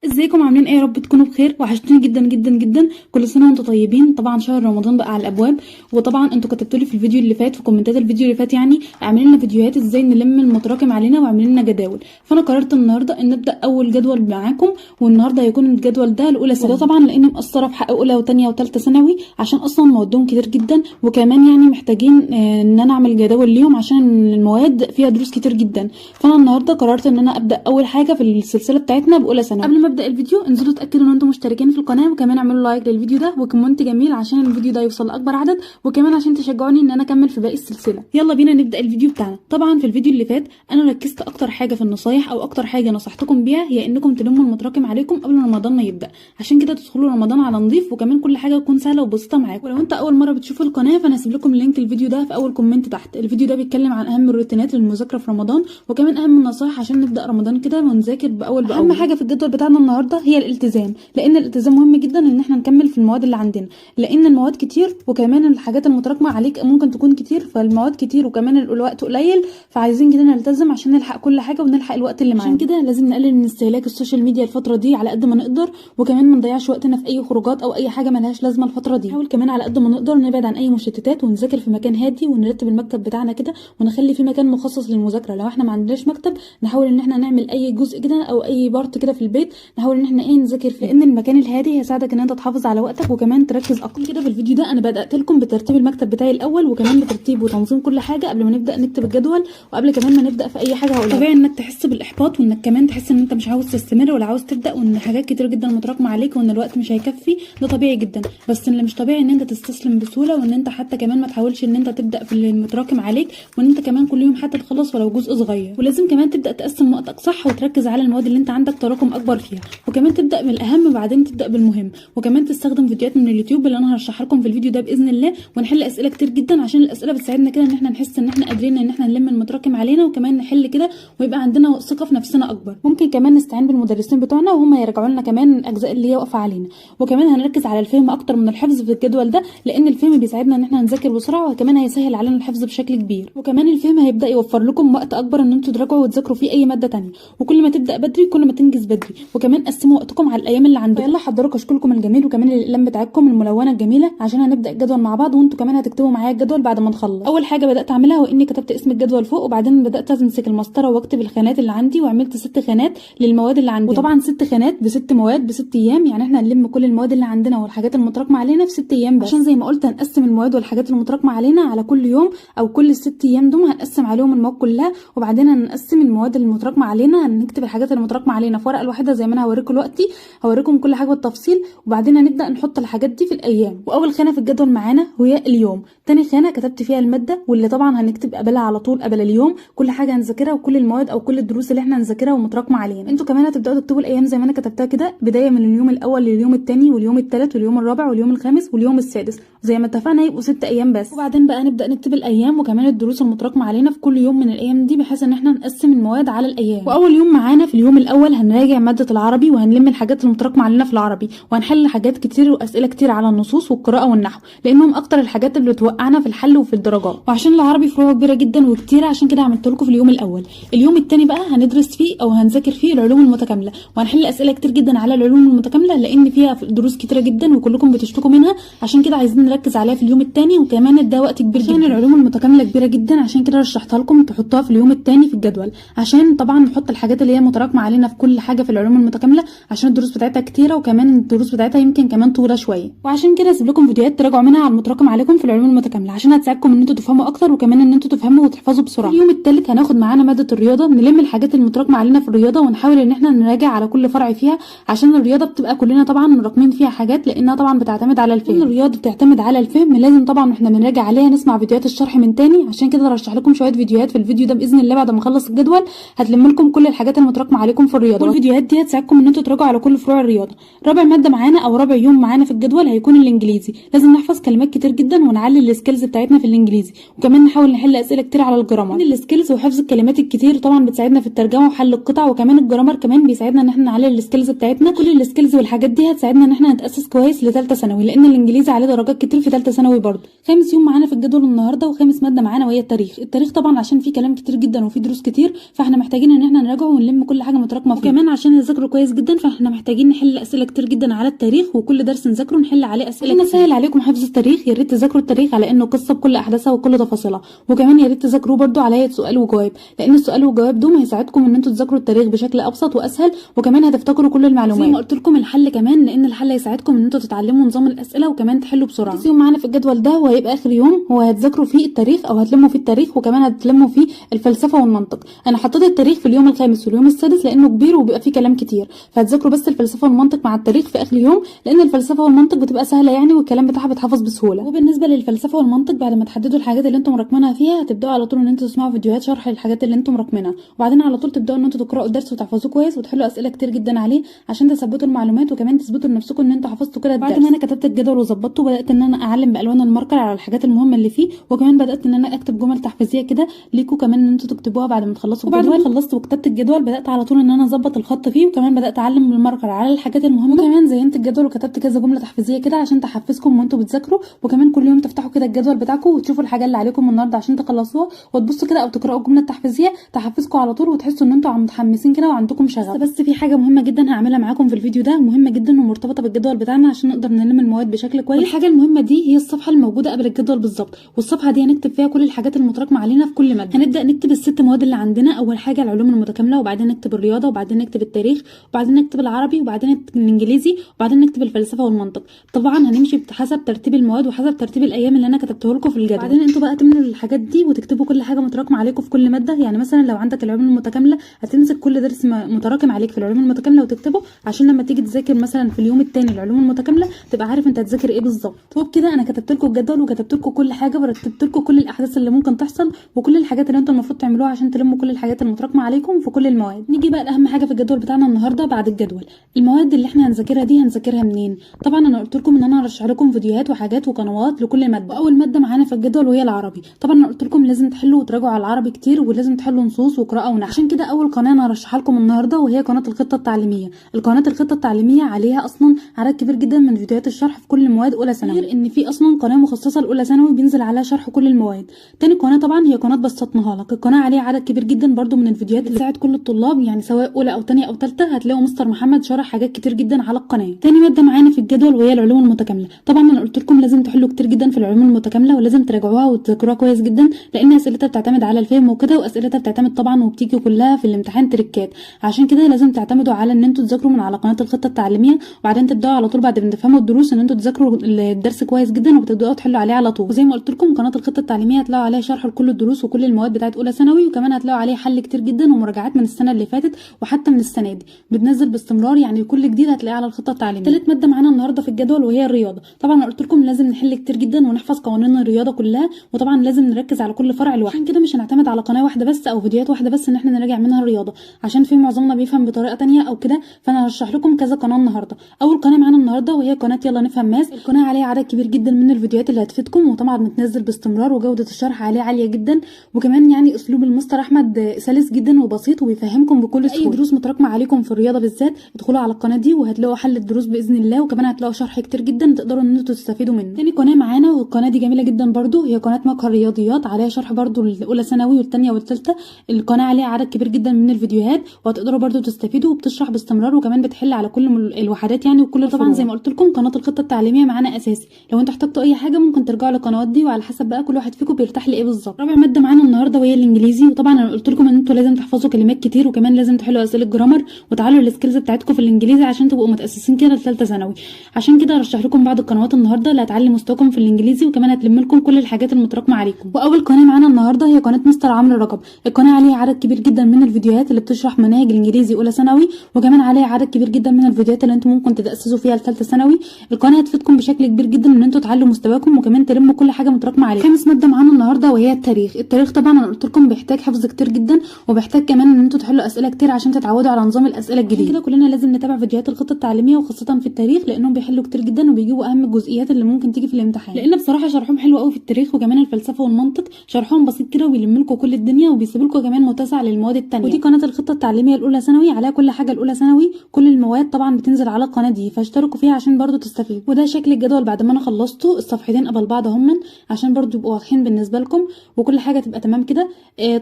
ازيكم عاملين ايه؟ يا رب تكونوا بخير. وحشتوني جدا جدا جدا. كل سنه وانتم طيبين. طبعا شهر رمضان بقى على الابواب، وطبعا انتوا كتبتوا لي في الفيديو اللي فات، في كومنتات الفيديو اللي فات يعني اعملوا لنا فيديوهات ازاي نلم المتراكم علينا واعملوا لنا جداول. فانا قررت النهارده ان نبدا اول جدول معاكم، والنهارده هيكون الجدول ده الاولى ثانوي. طبعا لان مقصره في حق اولى وثانيه وثالثه ثانوي عشان اصلا موادهم كتير جدا، وكمان يعني محتاجين ان انا اعمل جداول ليهم عشان المواد فيها دروس كتير جدا. فانا النهارده قررت ان انا ابدا اول حاجه في السلسله بتاعتنا باولى ثانوي. قبل ما ابدا الفيديو انزلوا اتاكدوا ان انتم مشتركين في القناه، وكمان اعملوا لايك للفيديو ده وكومنت جميل عشان الفيديو ده يوصل لاكبر عدد، وكمان عشان تشجعوني ان انا اكمل في باقي السلسله. يلا بينا نبدا الفيديو بتاعنا. طبعا في الفيديو اللي فات انا ركزت اكتر حاجه في النصايح، او اكتر حاجه نصحتكم بيها هي انكم تلموا المتراكم عليكم قبل رمضان ما يبدا، عشان كده تدخلوا رمضان على نظيف، وكمان كل حاجه تكون سهله وبسيطه معاكم. ولو انت اول مره بتشوف القناه فانا هسيب لكم لينك الفيديو ده في اول كومنت تحت. الفيديو ده بيتكلم عن اهم الروتينات للمذاكره في رمضان، وكمان اهم النصائح عشان نبدا رمضان كده ونذاكر باول باول. اهم حاجه في الجدول بتاعنا النهارده هي الالتزام، لان الالتزام مهم جدا ان احنا نكمل في المواد اللي عندنا، لان المواد كتير وكمان الحاجات المتراكمه عليك ممكن تكون كتير، فالمواد كتير وكمان الوقت قليل، فعايزين كده نلتزم عشان نلحق كل حاجه ونلحق الوقت اللي معانا. عشان كده لازم نقلل من استهلاك السوشيال ميديا الفتره دي على قد ما نقدر، وكمان ما نضيعش وقتنا في اي خروجات او اي حاجه ملهاش لازمه الفتره دي. نحاول كمان على قد ما نقدر نبعد عن اي مشتتات، ونذاكر في مكان هادي، ونرتب المكتب بتاعنا كده ونخلي فيه مكان مخصص للمذاكره. لو احنا ما عندناش مكتب نحاول ان احنا نعمل اي جزء كده او اي بارت كده في البيت نحاول ان احنا نذاكر فيه، لان المكان الهادي هيساعدك ان انت تحافظ على وقتك وكمان تركز اكتر. كده في الفيديو ده انا بدات لكم بترتيب المكتب بتاعي الاول، وكمان بترتيب وتنظيم كل حاجه قبل ما نبدا نكتب الجدول، وقبل كمان ما نبدا في اي حاجه هقولها. طبيعي انك تحس بالاحباط، وانك كمان تحس ان انت مش عاوز تستمر ولا عاوز تبدا، وان حاجات كتير جدا متراكمه عليك وان الوقت مش هيكفي. ده طبيعي جدا، بس اللي مش طبيعي ان انت تستسلم بسهوله، وان انت حتى كمان ما تحاولش ان انت تبدا في المتراكم عليك، وان انت كمان كل يوم حتى تخلص ولو جزء صغير. ولازم كمان تبدا تقسم وقتك صح، وتركز على المواد اللي انت عندك تراكم اكبر فيها، وكمان تبدا بالاهم بعدين تبدا بالمهم، وكمان تستخدم فيديوهات من اليوتيوب اللي انا هرشحها لكم في الفيديو ده باذن الله، ونحل اسئله كتير جدا عشان الاسئله بتساعدنا كده ان احنا نحس ان احنا قادرين ان احنا نلم المتراكم علينا، وكمان نحل كده ويبقى عندنا ثقه في نفسنا اكبر. ممكن كمان نستعين بالمدرسين بتوعنا وهم يراجعوا لنا كمان الاجزاء اللي هي واقفه علينا، وكمان هنركز على الفهم اكتر من الحفظ في الجدول ده، لان الفهم بيساعدنا ان احنا نذاكر بسرعه، وكمان هيسهل علينا الحفظ بشكل كبير، وكمان الفهم هيبدا يوفر لكم وقت اكبر ان انتوا تراجعوا وتذاكروا فيه اي ماده تانية. وكل ما تبدا بدري كل ما تنجز بدري، وكمان قسموا وقتكم على الايام اللي عندكم. يلا حضروا كشكولكم الجميل وكمان الاقلام بتاعتكم الملونه الجميله عشان هنبدا الجدول مع بعض، وانتوا كمان هتكتبوا معايا الجدول بعد ما نخلص. اول حاجه بدات اعملها هو اني كتبت اسم الجدول فوق، وبعدين بدات امسك المسطره واكتب الخانات اللي عندي، وعملت 6 خانات للمواد اللي عندنا، وطبعا 6 خانات ب6 مواد ب6 ايام، يعني احنا هنلم كل المواد اللي عندنا والحاجات المتراكمه علينا في 6 ايام بس، عشان زي ما قلت هنقسم المواد والحاجات المتراكمه علينا على كل يوم، او كل 6 ايام دول هنقسم عليهم المواد كلها، وبعدين هنقسم المواد المتراكمه علينا، هنكتب الحاجات المتراكمه علينا في ورقه لوحدها زي ما انا هوريكم دلوقتي، هوريكم كل حاجه بالتفصيل، وبعدين هنبدا نحط الحاجات دي في الايام. واول خانه في الجدول معانا هي اليوم، تاني خانه كتبت فيها الماده، واللي طبعا هنكتب قبلها على طول قبل اليوم كل حاجه هنذاكرها وكل المواد او كل الدروس اللي احنا هنذاكرها ومتراكمه علينا. انتوا كمان هتبداوا تكتبوا الايام زي ما انا كتبتها كده، بدايه من اليوم الاول لليوم الثاني واليوم الثالث واليوم الرابع واليوم الخامس واليوم السادس، زي ما اتفقنا يبقوا 6 ايام بس. وبعدين بقى نبدا نكتب الايام وكمان الدروس المتراكمه علينا في كل يوم من الايام دي، بحيث ان احنا نقسم المواد على الايام. واول يوم معانا في اليوم الاول هنراجع ماده العربي، وهنلم الحاجات المتراكمه علينا في العربي، وهنحل حاجات كتير واسئله كتير على النصوص والقراءه والنحو، لانهم اكتر الحاجات اللي بتوقعنا في الحل وفي الدرجات، وعشان العربي فروعه كبيره جدا وكتير عشان كده عملت لكم في اليوم الاول. اليوم الثاني بقى هندرس فيه او هنذاكر فيه العلوم المتكامله، وهنحل اسئله كتير جدا على العلوم المتكامله، لان فيها دروس كتيره جدا وكلكم بتشتكوا منها، عشان كده عايزين نركز عليها في اليوم الثاني، وكمان ده وقت كبير جدا. العلوم المتكامله كبيره جدا عشان كده رشحتها لكم تحطوها في اليوم الثاني في الجدول، عشان طبعا نحط الحاجات اللي هي متراكمه علينا في كل حاجه في العلوم المتكامله، عشان الدروس بتاعتها كتيره، وكمان الدروس بتاعتها يمكن كمان طويله شويه، وعشان كده هسيب لكم فيديوهات تراجعوا منها على المتراكم عليكم في العلوم المتكامله، عشان هتساعدكم ان انتوا تفهموا اكتر، وكمان ان انتوا تفهموا وتحفظوا بسرعه. اليوم الثالث هناخد معانا ماده الرياضه، نلم الحاجات المتراكمه علينا في الرياضه، ونحاول ان احنا نراجع على كل فرع فيها، عشان الرياضه بتبقى كلنا طبعا مراكمين فيها حاجات، لانها طبعا بتعتمد على الفهم. الرياضه بتعتمد على الفهم، لازم طبعا احنا بنراجع عليها نسمع فيديوهات الشرح من تاني، عشان كده رشح لكم شويه فيديوهات في الفيديو ده باذن الله بعد ما اخلص الجدول هتلم لكم كل الحاجات المتراكمه عليكم في الرياضه، والفيديوهات دي هتساعدكم ان انتوا تراجعوا على كل فروع الرياضه. رابع ماده معانا او رابع يوم معانا في الجدول هيكون الانجليزي، لازم نحفظ كلمات كتير جدا ونعلي السكيلز بتاعتنا في الانجليزي، وكمان نحاول نحل اسئله كتير على الجرامر. السكيلز وحفظ الكلمات الكتير طبعا بتساعدنا في الترجمه وحل القطع، وكمان الجرامر كمان بيساعدنا ان احنا نعلي السكيلز بتاعتنا. كل السكيلز والحاجات دي هتساعدنا ان احنا نتاسس كويس لثالثه ثانوي، لان الانجليزي عليه درجات كتير في ثالثه ثانوي برضه. خامس يوم معانا في الجدول النهارده وخامس ماده معانا وهي التاريخ طبعا عشان فيه كلام كتير جدا وفيه دروس كتير، فاحنا محتاجين ان احنا نراجعه ونلم كل حاجه متراكمه فيه، وكمان عشان نذاكروا كويس جدا، فاحنا محتاجين نحل اسئله كتير جدا على التاريخ، وكل درس نذاكره نحل عليه اسئله كتير. نسهل عليكم حفظ التاريخ، يا ريت تذاكروا التاريخ على انه قصه بكل احداثها وكل تفاصيلها، وكمان يا ريت تذاكروه برده على هيئه سؤال وجواب، لان السؤال والجواب دوم هيساعدكم ان انتوا تذاكروا التاريخ بشكل ابسط واسهل، وكمان هتفتكروا كل المعلومات. زي ما قلت لكم الحل كمان، لان الحل هيساعدكم ان انتوا تتعلموا نظام الاسئله وكمان تحلوا بسرعه. يوم معانا في الجدول ده وهيبقى اخر يوم، هو هتذاكروا فيه التاريخ او هتلموا فيه التاريخ، وكمان هتلموا فيه الفلسفه والمنطق. انا حطيت التاريخ في اليوم الخامس واليوم السادس لانه كبير وبيبقى فيه كلام كتير، فهتذاكروا بس الفلسفه والمنطق مع التاريخ في اخر يوم، لان الفلسفه والمنطق بتبقى سهله يعني، والكلام بتاعها بيتحفظ بسهوله. وبالنسبه للفلسفه والمنطق، بعد ما تحددوا الحاجات اللي انتم مرقمينها فيها، هتبداوا على طول ان انتوا تسمعوا فيديوهات شرح للحاجات اللي انتم مرقمينها، وبعدين على طول تبداوا ان انتوا تقراوا الدرس وتحفظوه كويس وتحلوا اسئله كتير جدا عليه عشان تثبتوا المعلومات، وكمان تثبتوا لنفسكم ان انتوا حفظتوا كده الدرس. بعد ما انا كتبت الجدول وظبطته، بدات ان انا اعلم بالوان الماركر على الحاجات المهمه اللي فيه، وكمان بدات ان انا اكتب جمل تحفيزيه كده ليكم كمان ان انتوا تكتبوها بعد ما تخلصوا الجدول. وبعد ما خلصت وكتبت الجدول، بدات على طول ان انا اظبط الخط فيه، وكمان بدات اعلم بالماركر على الحاجات المهمه، وكمان زينت الجدول وكتبت كذا جمله تحفيزيه كده عشان تحفزكم وانتوا بتذاكروا، وكمان كل يوم تفتحوا كده الجدول بتاعكم وتشوفوا الحاجه اللي عليكم النهارده عشان تخلصوها، وتبصوا كده او تقراوا الجمله التحفيزيه تحفزكم على طول، وتحسوا ان انتوا متحمسين كده وعندكم شغف. بس في حاجه مهمه جدا هعملها معاكم في الفيديو ده، مهمه جدا ومرتبطه بالجدول بتاعنا عشان نقدر نلم المواد بشكل كويس. الحاجه المهمه دي هي الصفحه الموجوده قبل الجدول بالظبط، والصفحه دي هنكتب فيها كل الحاجات المتراكمه علينا في كل ماده. هنبدا نكتب الست مواد اللي عندنا. اول حاجه العلوم المتكامله، وبعدين نكتب الرياضه، وبعدين نكتب التاريخ، وبعدين نكتب العربي، وبعدين نكتب الانجليزي، وبعدين نكتب الفلسفه والمنطق. طبعا هنمشي حسب ترتيب المواد وحسب ترتيب الايام اللي انا كتبته لكم في الجدول. بعدين انتوا بقى تملوا الحاجات دي وتكتبوا كل حاجه متراكمه عليكم في كل ماده. يعني مثلا لو عندك العلوم المتكامله، هتمسك كل درس متراكم عليك في العلوم المتكامله وتكتبه، عشان لما تيجي تذاكر مثلا في اليوم الثاني العلوم المتكامله تبقى عارف انت هتذاكر ايه بالظبط. وبكده انا كتبت لكم الجدول وكتبت لكم كل حاجه، ورتبت لكم كل الاحداث اللي ممكن تحصل وكل الحاجات اللي انتوا المفروض تعملوها عشان تلموا كل الحاجات المتراكمه عليكم في كل المواد. نيجي بقى لاهم حاجه في الجدول بتاعنا النهارده بعد الجدول، المواد اللي احنا هنذاكرها دي هنذاكرها منين. طبعا انا قلت لكم ان انا هرشح لكم فيديوهات وحاجات وقنوات لكل ماده. واول ماده معانا في الجدول وهي العربي. طبعا انا قلت لكم لازم تحلوا وتراجعوا على العربي كتير، ولازم تحلوا نصوص وقراءه ونحو. عشان كده اول قناه انا هرشحها لكم النهارده وهي قناه الخطه التعليميه. القناه الخطه التعليميه عليها اصلا عدد كبير جدا من فيديوهات الشرح في كل مواد اولى ثانوي، غير ان في اصلا قناه مخصصه لاولى ثانوي بينزل عليها شرح كل المواد. تاني قناه طبعا هي قناه بسطناها لك. القناه عليها عدد كبير جدا برده من الفيديوهات اللي تساعد كل الطلاب، يعني سواء اولى او ثانيه او ثالثه هتلاقوا مستر محمد شرح حاجات كتير جدا على القناه. تاني ماده معانا في الجدول وهي العلوم المتكامله. طبعا انا قلت لكم لازم تحلوا كتير جدا في العلوم المتكامله، ولازم تراجعوها وتذاكروها كويس جدا، لان اسئلتها بتعتمد على الفهم وكده، واسئلتها بتعتمد طبعا وبتيجي كلها في الامتحان تريكات. عشان كده لازم تعتمدوا على ان انتوا تذاكروا من على قناه الخطه التعليميه، وبعدين تبداوا على طول بعد ما تفهموا الدروس ان انتوا تذاكروا الدرس كويس جدا وتبداوا تحلوا عليه على طول. وزي ما قلت لكم قناه الخطه التعليميه هتلاقوا عليها شرح لكل الدروس وكل المواد بتاعه اولى ثانوي، وكمان هتلاقوا عليه حل كتير جدا ومراجعات من السنه اللي فاتت وحتى من السنه دي، بتنزل باستمرار، يعني كل جديد هتلاقيه على الخطه التعليميه. ثالث ماده معانا النهارده في الجدول وهي الرياضه. طبعا انا قلت لكم لازم نحل كتير جدا ونحفظ قوانين الرياضه كلها، وطبعا لازم نركز على كل فرع لوحده. عشان كده مش هنعتمد على قناه واحده بس او فيديوهات واحده بس ان احنا نراجع منها الرياضه، عشان في معظمنا بيفهم بطريقه تانية او كده، فانا هشرح لكم كذا قناه النهارده. اول قناه معانا النهارده وهي قناه يلا نفهم ماس. القناه عليها عدد كبير جدا من الفيديوهات اللي هتفيدكم، وطبعا بتنزل باستمرار، وجوده الشرح عليها عاليه جدا، وكمان يعني اسلوب المستر احمد سلس جدا وبسيط وبيفهمكم بكل سهوله. اي دروس متراكمه عليكم في الرياضه بالذات ادخلوا على القناه دي وهتلاقوا حل الدروس باذن الله، وكمان هتلاقوا شرح كتير جدا تقدروا ان انتوا تستفيدوا منه. تاني قناه معانا والقناه دي جميله جدا برده، هي قناه مقهى الرياضيات، عليها شرح برده الاولى ثانوي والثانيه والثالثه. القناه عليها عدد كبير جدا من الفيديوهات وهتقدروا برده تستفيدوا، وبتشرح باستمرار وكمان بتحل على كل الوحدات يعني وكل الفروع. طبعا زي ما قلت لكم قناه الخطه التعليميه معانا اساسي، لو انتوا احتجتوا اي حاجه ممكن ترجعوا للقنوات دي، وعلى حسب بقى كل واحد فيكم بيرتاح لايه بالظبط. رابع ماده معانا النهارده وهي الانجليزي. وطبعا انا قلت لكم ان انتوا لازم تحفظوا كلمات كتير، وكمان لازم تحلوا اسئله جرامر وتعالوا السكيلز بتاعتكم في الانجليزي عشان تبقوا متاسسين كده لثالثه ثانوي. عشان كده هرشح لكم بعض القنوات النهارده اللي هتعلي مستواكم في الانجليزي، وكمان هتلم لكم كل الحاجات المتراكمه عليكم. واول قناه معانا النهارده هي قناه مستر عمرو رجب. القناه عليها عدد كبير جدا من الفيديوهات اللي بتشرح مناهج الانجليزي اولى ثانوي، وكمان عليها عدد كبير جدا من الفيديوهات اللي انتم ممكن تتاسسوا فيها لثالثه ثانوي. القناه هتفيدكم بشكل كبير جدا ان انتم تعلوا مستواكم وكمان تلموا كل حاجه متراكمه عليكم. خامس ماده معانا النهارده وهي التاريخ. التاريخ طبعا انا قلت لكم بيحتاج حفظ كتير جدا، وبيحتاج كمان ان انتم تحلوا اسئله كتير عشان تتعودوا على نظام الاسئله الجديد. كده كلنا لازم نتابع فيديوهات الخطه التعليميه وخاصه في التاريخ، لانهم بيحلوا كتير جدا وبيجيبوا اهم الجزئيات اللي ممكن تيجي في الامتحان، لان بصراحه شرحهم حلو قوي في التاريخ، وكمان الفلسفه والمنطق شرحهم بسيط كده وبيلم لكم كل الدنيا، وبيسيب لكم كمان متسع للمواد الثانيه. ودي قناه الخطه التعليميه الاولى ثانوي، عليها كل حاجه الاولى ثانوي، كل المواد طبعا بتنزل على القناه دي، فاشتركوا فيها عشان برضو تستفيدوا. وده شكل الجدول بعد ما انا خلصته، الصفحتين قبل بعض هم عشان برضو يبقوا واضحين بالنسبه لكم وكل حاجه تبقى تمام كده.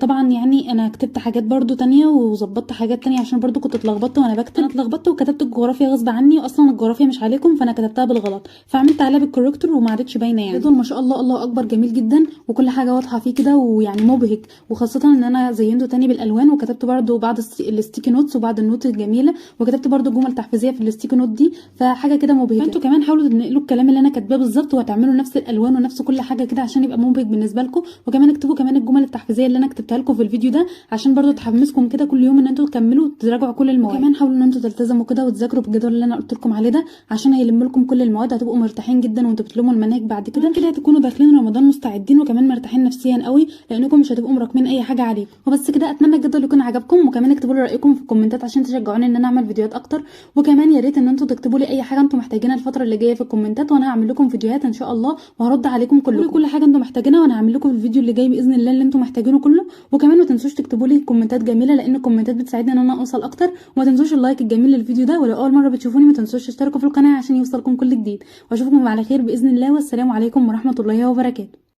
طبعا يعني انا كتبت حاجات برضو تانية وظبطت حاجات تانية عشان برضو كنت اتلخبطت اتلخبطت وانا بكتب، انا اتلخبطت وكتبت الجغرافيا غصب عني، واصلا الجغرافيا مش عليكم فانا كتبتها بالغلط، فعملت عليها بالكوركتور وما عادتش باينه يعني. جدول ما شاء الله الله اكبر جميل جدا وكل حاجه واضحه فيه كده ويعني مبهج، وخاصه ان انا زينته تاني بالالوان وكتبت برده بعض الستيكي نوتس وبعض النوت الجميله، وكتبت برده جمل تحفيزيه في الستيكي نوت دي، فحاجه كده مبهجه. فانتوا كمان حاولوا تنقلوا الكلام اللي انا كاتباه بالظبط وهتعملوا نفس الالوان ونفس كل حاجه كده عشان يبقى مبهج بالنسبه لكم، وكمان اكتبوا كمان الجمل التحفيزيه اللي انا كتبتها لكم في الفيديو ده عشان برده تحمسكم كده كل يوم ان انتوا تكملوا وتراجعوا كل المواد. وكمان حاولوا ان انتوا تلتزموا كده وتذاكروا بالجدول اللي انا قلت لكم عليه ده عشان هيلم لكم كل المواد، هتبقوا مرتاحين جدا وانتوا بتلموا المناهج بعد كده هتكونوا داخلين رمضان مستعدين وكمان مرتاحين نفسيا قوي لانكم مش هتبقوا مراكمين اي حاجه عليكم. وبس كده، اتمنى الجدول يكون عجبكم، وكمان اكتبوا لي رايكم في الكومنتات عشان تشجعوني ان انا اعمل فيديوهات اكتر، وكمان يا ريت ان انتوا تكتبوا لي اي حاجه انتوا محتاجينها الفتره اللي جايه في الكومنتات، وانا هعمل لكم فيديوهات ان شاء الله وهرد عليكم كل حاجه انتوا محتاجينها، وانا هعمل لكم الفيديو اللي جاي باذن الله اللي انتوا محتاجينه كله. وكمان ما تنسوش تكتبوا لي كومنتات جميله لان الكومنتات بتساعدني ان انا اوصل اكتر، وما تنسوش اللايك الجميل للفيديو ده، ولو اول مره بتشوفوني ما تنسوش تشتركوا في القناه عشان يوصلكم كل جديد، واشوفكم على خير باذن الله، والسلام عليكم ورحمه الله وبركاته.